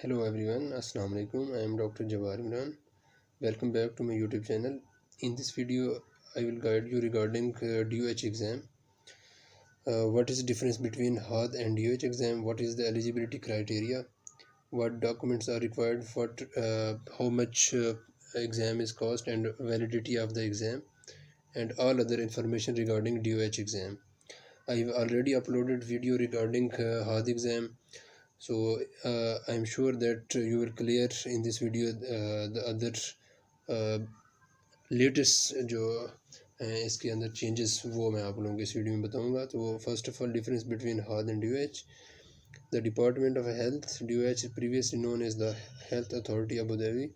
Hello everyone, Assalamu Alaikum. I am Dr. Imran. Welcome back to my YouTube channel. In this video, I will guide you regarding DOH exam. What is the difference between HAAD and DOH exam? What is the eligibility criteria? What documents are required? How much exam is cost and validity of the exam, and all other information regarding DOH exam. I have already uploaded video regarding HAAD exam. So I'm sure that you will clear in this video the other latest जो इसके अंदर changes वो मैं आप लोगों को इस video में बताऊंगा. तो first of all, difference between HAAD and DOH. The Department of Health, DOH, previously known as the Health Authority Abu Dhabi,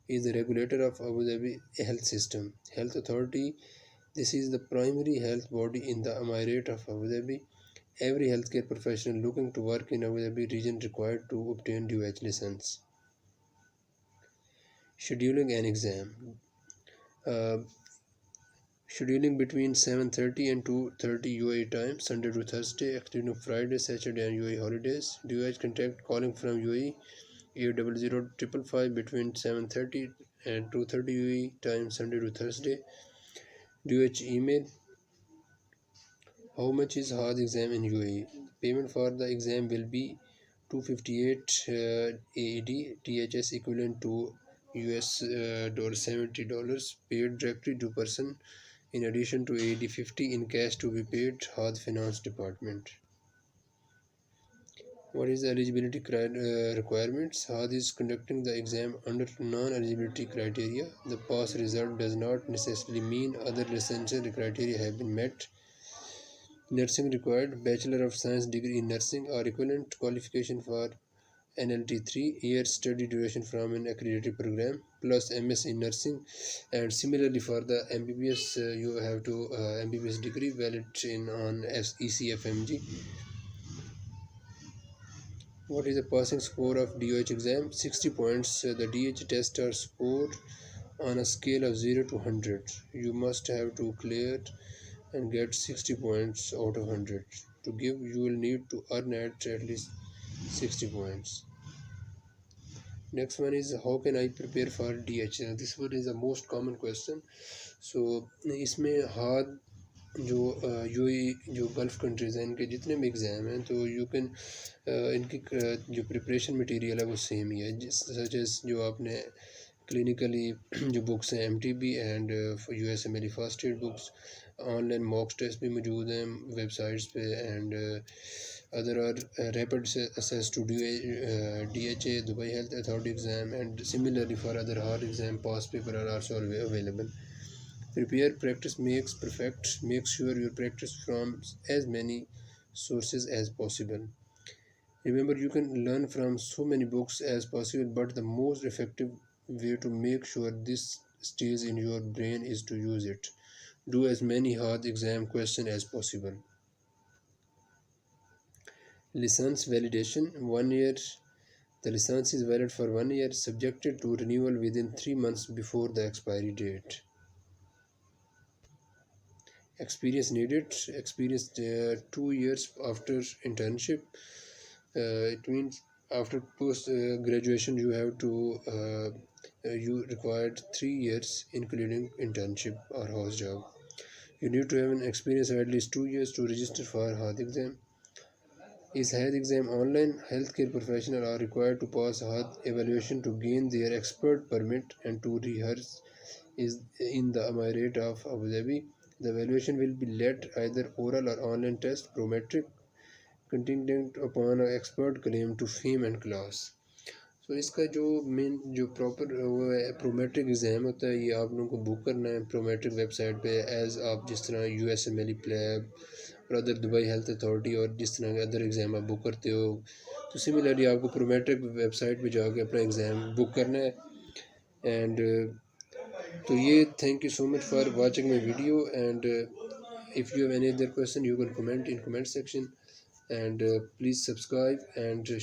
is the regulator of Abu Dhabi health system. Health Authority, this is the primary health body in the Emirate of Abu Dhabi. Every healthcare professional looking to work in Abu Dhabi region required to obtain DOH license. Scheduling an exam. Scheduling between 7:30 and 2:30 UAE time, Sunday to Thursday, excluding Friday, Saturday and UAE holidays. DOH contact calling from UAE 800-555 between 7:30 and 2:30 UAE time, Sunday to Thursday. DOH email. How much is HAAD exam in UAE? Payment for the exam will be 258 AED, THS equivalent to US $70, paid directly to person, in addition to AED 50 in cash to be paid HAAD Finance Department. What is the eligibility requirements? HAAD is conducting the exam under non-eligibility criteria. The pass result does not necessarily mean other licensure criteria have been met. Nursing required. Bachelor of Science degree in nursing or equivalent qualification for NLT 3 years study duration from an accredited program plus MS in nursing, and similarly for the MBBS you have to MBBS degree valid on ECFMG. What is the passing score of DOH exam? 60 points. The DOH tests are scored on a scale of 0 to 100. You must have to clear and get 60 points out of 100. To give, you will need to earn at least 60 points. Next one is, how can I prepare for DH? This one is the most common question. So इसमें HAAD जो UAE जो gulf countries हैं, इनके जितने भी exam हैं, तो you can इनकी जो प्रिपरेशन मटेरियल है वो सेम ही है. सच एस जो आपने क्लिनिकली जो बुक्स हैं MTB and USMLE first aid books, online mock test भी मौजूद हैं वेबसाइट्स पे, and other are rapid assess to DHA Dubai Health Authority exam, and similarly for other hard exam past paper are also available. Prepare, practice makes perfect. Make sure you practice from as many sources as possible. Remember, you can learn from so many books as possible, but the most effective way to make sure this stays in your brain is to use it. Do as many hard exam questions as possible. License validation. 1 year. The license is valid for 1 year, subjected to renewal within 3 months before the expiry date. Experience needed. Experience 2 years after internship. It means after post graduation you have to you required 3 years including internship or house job. You need to have an experience of at least 2 years to register for HAAD exam. Is HAAD exam online? Healthcare professionals are required to pass HAAD evaluation to gain their expert permit and to rehearse is in the Emirate of Abu Dhabi. The evaluation will be led either oral or online test, Prometric, contingent upon an expert claim to fame and class. So इसका जो main जो proper वो है Prometric exam होता है, ये आप लोगों को बुक करना है प्रोमेट्रिक वेबसाइट पे, एज़ आप जिस तरह USMLE प्लैब और अदर दुबई हेल्थ अथॉरिटी और जिस तरह के अदर एग्ज़ाम आप बुक करते हो, तो सिमिलरली आपको प्रोमेट्रिक वेबसाइट पे जाके अपना एग्ज़ाम बुक करना है. एंड तो ये thank you so much for watching my video, and if you have any other question you can comment in comment section, and please subscribe and